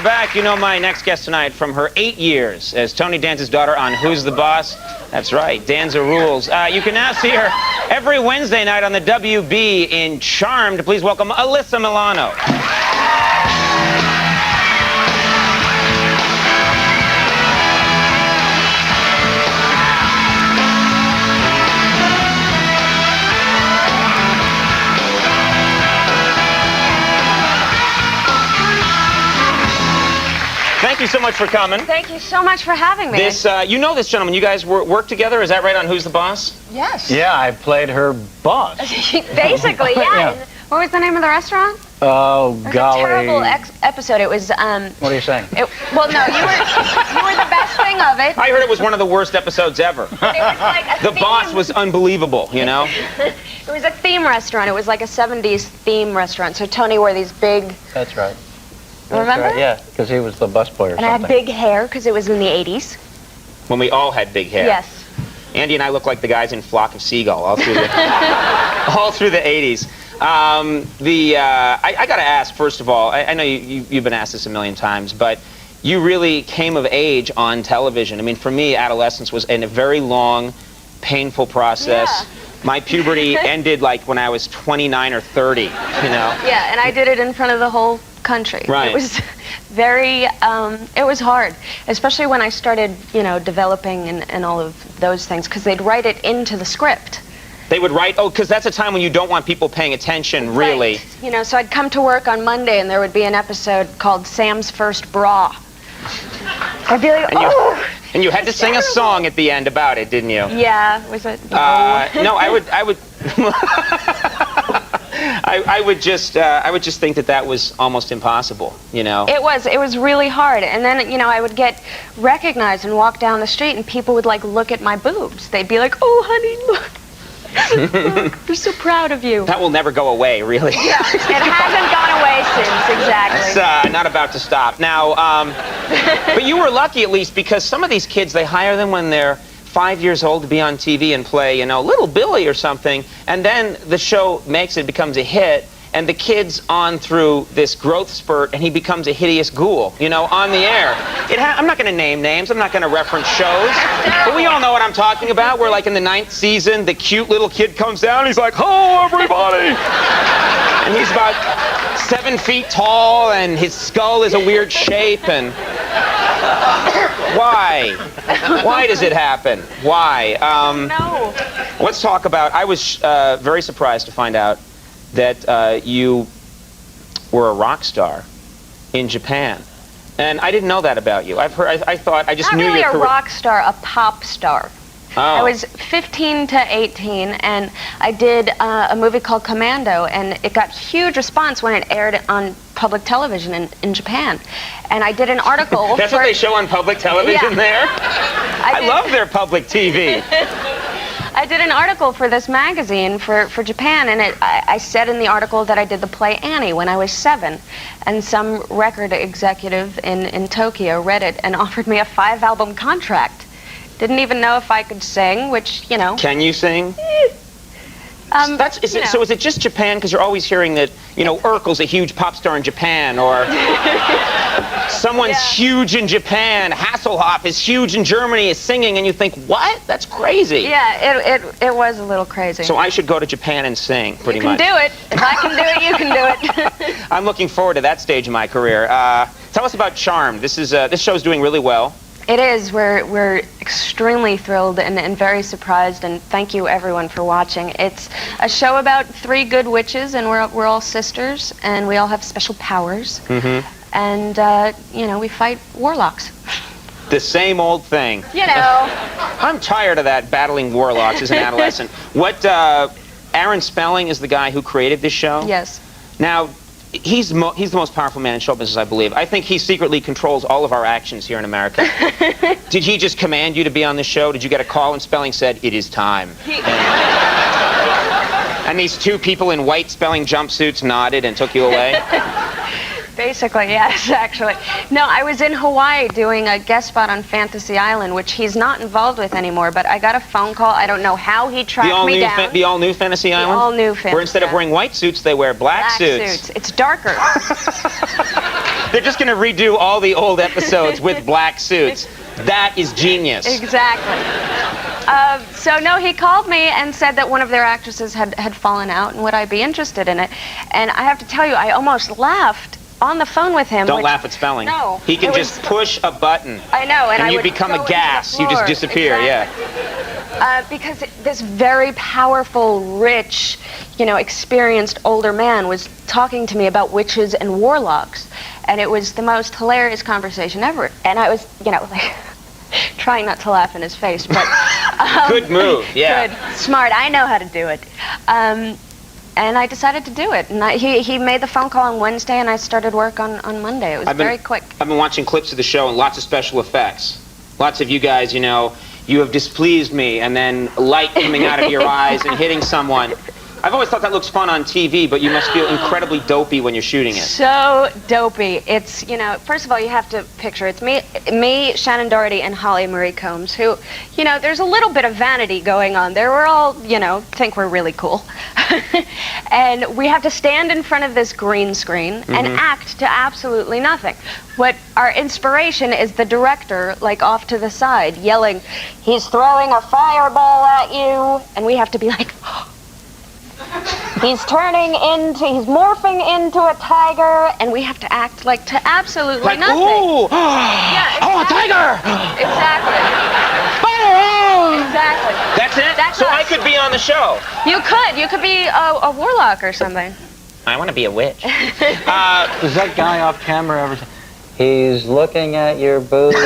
back. You know my next guest tonight from her 8 years as Tony Danza's daughter on Who's the Boss? That's right, Danza rules. You can now see her every Wednesday night on the WB in Charmed. Please welcome Alyssa Milano. Thank you so much for coming. Thank you so much for having me. This, you know this gentleman. You guys work together. Is that right on Who's the Boss? Yes. Yeah, I played her boss. Basically, yeah. Yeah. What was the name of the restaurant? Oh, golly. It was a terrible episode. It was, What are you saying? well, no, you were the best thing of it. I heard it was one of the worst episodes ever. It was like The Boss was unbelievable, you know? It was a theme restaurant. It was like a 70s theme restaurant. So Tony wore these big... That's right. Remember? Right, yeah, because he was the busboy or something. And I had big hair because it was in the 80s. When we all had big hair. Yes. Andy and I look like the guys in Flock of Seagull all through the, all through the 80s. I got to ask, first of all, I know you've been asked this a million times, but you really came of age on television. I mean, for me, adolescence was a very long, painful process. Yeah. My puberty ended like when I was 29 or 30, you know? Yeah, and I did it in front of the whole country. Right. It was very, it was hard, especially when I started, you know, developing and all of those things, because they'd write it into the script. They would write, oh, because that's a time when you don't want people paying attention, really. Right. You know, so I'd come to work on Monday and there would be an episode called Sam's First Bra. I'd be like, oh! And you had to sing a song at the end about it, didn't you? Yeah, was it? No, I would I would just think that was almost impossible, you know. It was really hard, and then, you know, I would get recognized and walk down the street, and people would like look at my boobs. They'd be like, "Oh, honey, look." We're so proud of you. That will never go away, really. Yeah, it hasn't gone away since, exactly. It's not about to stop. Now, but you were lucky at least, because some of these kids, they hire them when they're 5 years old to be on TV and play, you know, Little Billy or something, and then the show makes it, becomes a hit, and the kid's on through this growth spurt, and he becomes a hideous ghoul, you know, on the air. I'm not going to name names, I'm not going to reference shows, but we all know what I'm talking about, where like in the 9th season, the cute little kid comes down, and he's like, "Hello, everybody!" And he's about 7 feet tall, and his skull is a weird shape, and... Why? Why does it happen? Why? No. Let's talk about, I was very surprised to find out that you were a rock star in Japan. And I didn't know that about you. I've heard, I thought, I just Not knew really your career. a rock star, a pop star. Oh. I was 15 to 18, and I did a movie called Commando, and it got huge response when it aired on public television in Japan. And I did an article That's for... what they show on public television there? I love their public TV. I did an article for this magazine for Japan, and I said in the article that I did the play Annie when I was 7. And some record executive in Tokyo read it and offered me a 5-album contract. Didn't even know if I could sing, which, you know... Can you sing? You know. So is it just Japan? Because you're always hearing that, you know, Urkel's a huge pop star in Japan, or someone's huge in Japan, Hasselhoff is huge in Germany, is singing, and you think, what? That's crazy. Yeah, it was a little crazy. So I should go to Japan and sing, pretty much. You can do it. If I can do it, you can do it. I'm looking forward to that stage of my career. Tell us about Charmed. This show's doing really well. It is. We're extremely thrilled and very surprised, and thank you everyone for watching. It's a show about 3 good witches, and we're all sisters, and we all have special powers. Mm-hmm. And you know, we fight warlocks. The same old thing. You know. I'm tired of that, battling warlocks as an adolescent. Aaron Spelling is the guy who created this show? Yes. Now, he's the most powerful man in show business, I believe. I think he secretly controls all of our actions here in America. Did he just command you to be on this show? Did you get a call and Spelling said, "It is time"? And these 2 people in white Spelling jumpsuits nodded and took you away? Basically, yes, actually. No, I was in Hawaii doing a guest spot on Fantasy Island, which he's not involved with anymore, but I got a phone call. I don't know how he tracked me down. The all-new Fantasy Island? The all-new Fantasy Where instead of wearing white suits, they wear black suits. It's darker. They're just going to redo all the old episodes with black suits. That is genius. Exactly. So no, he called me and said that one of their actresses had fallen out, and would I be interested in it? And I have to tell you, I almost lauged on the phone with him. Don't laugh at spelling. No. He can just push a button. I know, and I you would become go a gas. into the You just floor. disappear. Exactly. Yeah. Because this very powerful, rich, experienced older man was talking to me about witches and warlocks, and it was the most hilarious conversation ever. And I was, like, trying not to laugh in his face, but Good move. Yeah. Good, smart. I know how to do it. And I decided to do it. And he made the phone call on Wednesday, and I started work on Monday. It was very quick. I've been watching clips of the show and lots of special effects. Lots of you guys, you have displeased me, and then light coming out of your eyes and hitting someone. I've always thought that looks fun on TV, but you must feel incredibly dopey when you're shooting it. So dopey. It's, first of all, you have to picture it's me, Shannon Doherty, and Holly Marie Combs, who, there's a little bit of vanity going on there. We're all, think we're really cool. And we have to stand in front of this green screen and act to absolutely nothing. What our inspiration is the director, like off to the side, yelling, "He's throwing a fireball at you," and we have to be like, he's morphing into a tiger, and we have to act like to absolutely Like, nothing. ooh! Yeah, exactly. Oh, a tiger! Exactly. Exactly. That's it? That's so us. I could be on the show. You could be a warlock or something. I want to be a witch. Does that guy off camera ever say, "He's looking at your boobs"?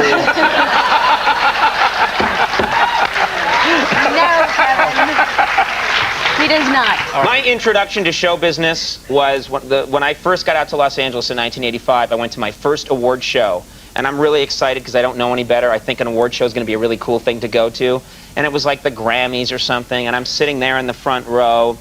No, Kevin. He does not. My introduction to show business was when I first got out to Los Angeles in 1985. I went to my first award show, and I'm really excited because I don't know any better. I think an award show is going to be a really cool thing to go to, and it was like the Grammys or something, and I'm sitting there in the front row.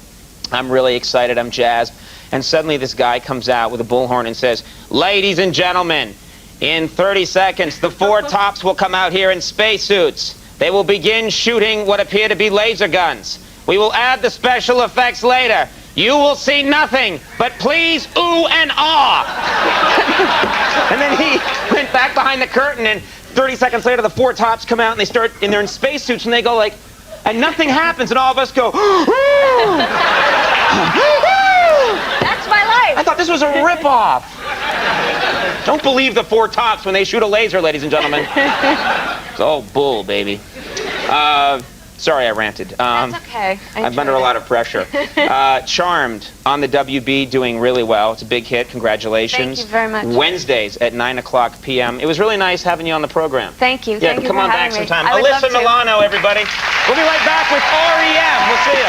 I'm really excited. I'm jazzed, and suddenly this guy comes out with a bullhorn and says, "Ladies and gentlemen, in 30 seconds, the four tops will come out here in spacesuits. They will begin shooting what appear to be laser guns. We will add the special effects later. You will see nothing, but please ooh and ah." And then he went back behind the curtain, and 30 seconds later, the four tops come out, and they're in spacesuits, and they go like, and nothing happens, and all of us go, That's my life. I thought this was a ripoff. Don't believe the four tops when they shoot a laser, ladies and gentlemen. It's all bull, baby. Sorry I ranted. That's okay. I'm under a lot of pressure. Charmed on the WB, doing really well. It's a big hit. Congratulations. Thank you very much. Wednesdays at 9:00 p.m. It was really nice having you on the program. Thank you. Yeah, Thank you come for on back having me. sometime. I would love Alyssa to. Milano, everybody. We'll be right back with REM. We'll see you.